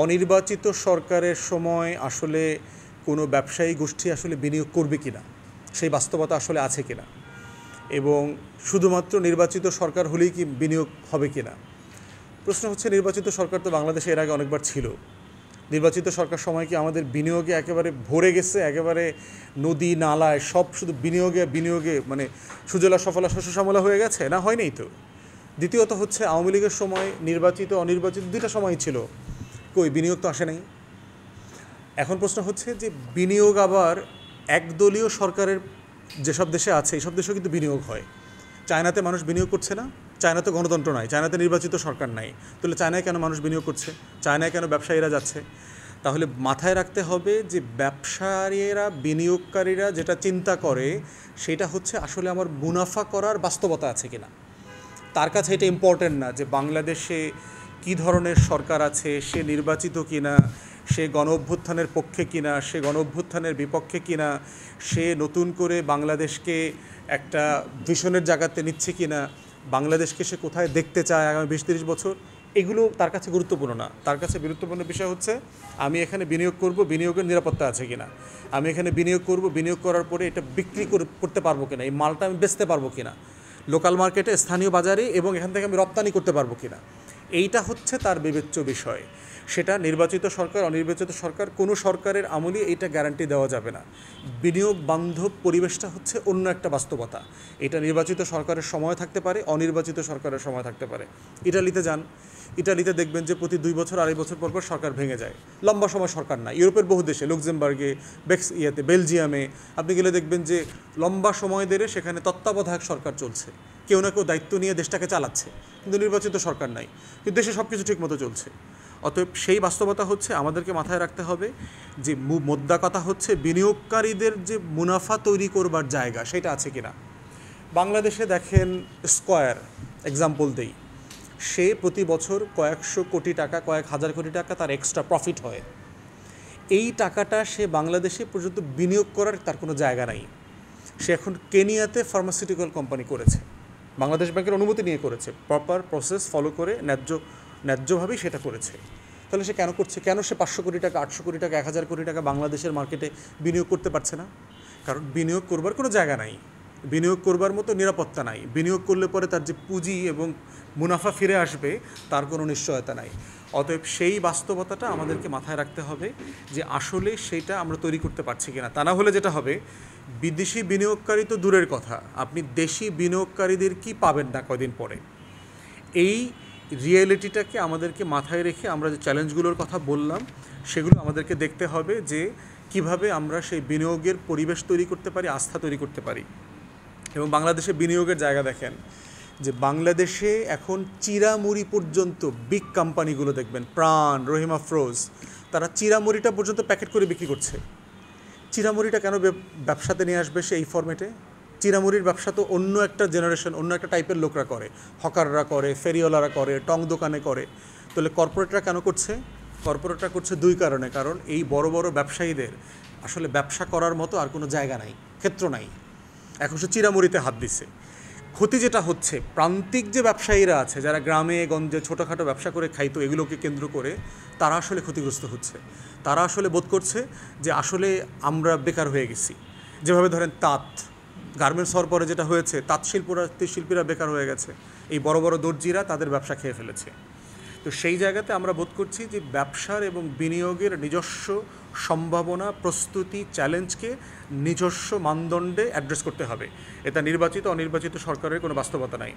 অনির্বাচিত সরকারের সময় আসলে কোনো ব্যবসায়ী গোষ্ঠী আসলে বিনিয়োগ করবে কিনা, সেই বাস্তবতা আসলে আছে কিনা, এবং শুধুমাত্র নির্বাচিত সরকার হলেই কি বিনিয়োগ হবে কিনা। প্রশ্ন হচ্ছে, নির্বাচিত সরকার তো বাংলাদেশে এর আগে অনেকবার ছিল। নির্বাচিত সরকার সময় কি আমাদের বিনিয়োগে একেবারে ভরে গেছে, একেবারে নদী নালায় সব শুধু বিনিয়োগে বিনিয়োগে মানে সুজলা সফলা শস্য শ্যামলা হয়ে গেছে? না, হয়নি তো। দ্বিতীয়ত হচ্ছে, আওয়ামী লীগের সময় নির্বাচিত অনির্বাচিত দুইটা সময় ছিল, কই বিনিয়োগ তো আসে নাই। এখন প্রশ্ন হচ্ছে যে বিনিয়োগ আবার একদলীয় সরকারের যেসব দেশে আছে এইসব দেশেও কিন্তু বিনিয়োগ হয়। চায়নাতে মানুষ বিনিয়োগ করছে না? চায়নাতে গণতন্ত্র নাই, চায়নাতে নির্বাচিত সরকার নাই, তাহলে চায়নায় কেন মানুষ বিনিয়োগ করছে? চায়নায় কেন ব্যবসায়ীরা যাচ্ছে? তাহলে মাথায় রাখতে হবে যে ব্যবসায়ীরা, বিনিয়োগকারীরা যেটা চিন্তা করে সেটা হচ্ছে আসলে আমার মুনাফা করার বাস্তবতা আছে কিনা। তার কাছে এটা ইম্পর্টেন্ট না যে বাংলাদেশে কী ধরনের সরকার আছে, সে নির্বাচিত কিনা, সে গণ অভ্যুত্থানের পক্ষে কিনা, সে গণ অভ্যুত্থানের বিপক্ষে কিনা, সে নতুন করে বাংলাদেশকে একটা ভিশনের জায়গাতে নিচ্ছে কিনা, বাংলাদেশকে সে কোথায় দেখতে চায় আগামী 20-30 বছর, এগুলো তার কাছে গুরুত্বপূর্ণ না। তার কাছে গুরুত্বপূর্ণ বিষয় হচ্ছে আমি এখানে বিনিয়োগ করব, বিনিয়োগের নিরাপত্তা আছে কিনা, আমি এখানে বিনিয়োগ করব, বিনিয়োগ করার পরে এটা বিক্রি করতে পারবো কিনা, এই মালটা আমি বেচতে পারবো কিনা লোকাল মার্কেটে, স্থানীয় বাজারে, এবং এখান থেকে আমি রপ্তানি করতে পারবো কিনা। এইটা হচ্ছে তার বিবেচ্য বিষয়। সেটা নির্বাচিত সরকার অনির্বাচিত সরকার, কোনো সরকারের আমলে এইটা গ্যারান্টি দেওয়া যাবে না। বিনিয়োগ বান্ধব পরিবেশটা হচ্ছে অন্য একটা বাস্তবতা। এটা নির্বাচিত সরকারের সময় থাকতে পারে, অনির্বাচিত সরকারের সময় থাকতে পারে। ইটালিতে যান, ইটালিতে দেখবেন যে প্রতি 2 বছর 2.5 বছর পর সরকার ভেঙে যায়, লম্বা সময় সরকার না। ইউরোপের বহু দেশে, লুক্সেমবার্গে, বেলজিয়ামে আপনি গেলে দেখবেন যে লম্বা সময় ধরে সেখানে তত্ত্বাবধায়ক সরকার চলছে, কেউ না কেউ দায়িত্ব নিয়ে দেশটাকে চালাচ্ছে, কিন্তু নির্বাচিত সরকার নাই, কিন্তু দেশে সব কিছু ঠিকমতো চলছে। অতএব সেই বাস্তবতা হচ্ছে আমাদেরকে মাথায় রাখতে হবে যে মোদ্দা কথা হচ্ছে বিনিয়োগকারীদের যে মুনাফা তৈরি করবার জায়গা সেটা আছে কিনা। বাংলাদেশে দেখেন, স্কয়ার এক্সাম্পল দেই, সে প্রতি বছর কয়েকশো কোটি টাকা, কয়েক হাজার কোটি টাকা তার এক্সট্রা প্রফিট হয়। এই টাকাটা সে বাংলাদেশে পর্যন্ত বিনিয়োগ করার তার কোনো জায়গা নাই। সে এখন কেনিয়াতে ফার্মাসিউটিক্যাল কোম্পানি করেছে, বাংলাদেশ ব্যাংকের অনুমতি নিয়ে করেছে, প্রপার প্রসেস ফলো করে ন্যায্যভাবেই সেটা করেছে। তাহলে সে কেন করছে? কেন সে 500 কোটি টাকা, 800 কোটি টাকা, 1000 কোটি টাকা বাংলাদেশের মার্কেটে বিনিয়োগ করতে পারছে না? কারণ বিনিয়োগ করবার কোনো জায়গা নাই, বিনিয়োগ করবার মতো নিরাপত্তা নাই। বিনিয়োগ করলে পরে তার যে পুঁজি এবং মুনাফা ফিরে আসবে তার কোনো নিশ্চয়তা নাই। অতএব সেই বাস্তবতাটা আমাদেরকে মাথায় রাখতে হবে যে আসলে সেইটা আমরা তৈরি করতে পারছি কিনা। তা না হলে যেটা হবে, বিদেশি বিনিয়োগকারী তো দূরের কথা, আপনি দেশি বিনিয়োগকারীদের কি পাবেন না কয়দিন পরে। এই রিয়েলিটিটাকে আমাদেরকে মাথায় রেখে আমরা যে চ্যালেঞ্জগুলোর কথা বললাম সেগুলো আমাদেরকে দেখতে হবে যে কিভাবে আমরা সেই বিনিয়োগের পরিবেশ তৈরি করতে পারি, আস্থা তৈরি করতে পারি। এবং বাংলাদেশে বিনিয়োগের জায়গা দেখেন যে বাংলাদেশে এখন চিরামুড়ি পর্যন্ত বিগ কোম্পানিগুলো দেখবেন, প্রাণ, রহিম আফরোজ, তারা চিরামুড়িটা পর্যন্ত প্যাকেট করে বিক্রি করছে। চিরামুড়িটা কেন ব্যবসাতে নিয়ে আসবে সে এই ফরম্যাটে? চিরামুড়ির ব্যবসা তো অন্য একটা জেনারেশন, অন্য একটা টাইপের লোকরা করে, হকাররা করে, ফেরিওয়ালারা করে, টং দোকানে করে। তাহলে কর্পোরেটরা কেন করছে? কর্পোরেটরা করছে 2 কারণে। কারণ এই বড় বড় ব্যবসায়ীদের আসলে ব্যবসা করার মতো আর কোনো জায়গা নাই, ক্ষেত্র নাই। এখন সে চিরামুড়িতে হাত দিছে। ক্ষতি যেটা হচ্ছে, প্রান্তিক যে ব্যবসায়ীরা আছে যারা গ্রামে গঞ্জে ছোটোখাটো ব্যবসা করে খাইতো, এগুলোকে কেন্দ্র করে তারা আসলে ক্ষতিগ্রস্ত হচ্ছে। তারা আসলে বোধ করছে যে আসলে আমরা বেকার হয়ে গেছি। যেভাবে ধরেন তাঁত, গার্মেন্টস হওয়ার পরে যেটা হয়েছে, তাঁত শিল্পীরা বেকার হয়ে গেছে, এই বড় বড় দর্জিরা তাদের ব্যবসা খেয়ে ফেলেছে। তো সেই জায়গাতে আমরা বোধ করছি যে ব্যবসার এবং বিনিয়োগের নিজস্ব সম্ভাবনা, প্রস্তুতি, চ্যালেঞ্জকে নিজস্ব মানদণ্ডে অ্যাড্রেস করতে হবে। এটা নির্বাচিত অনির্বাচিত সরকারের কোনো বাস্তবতা নাই।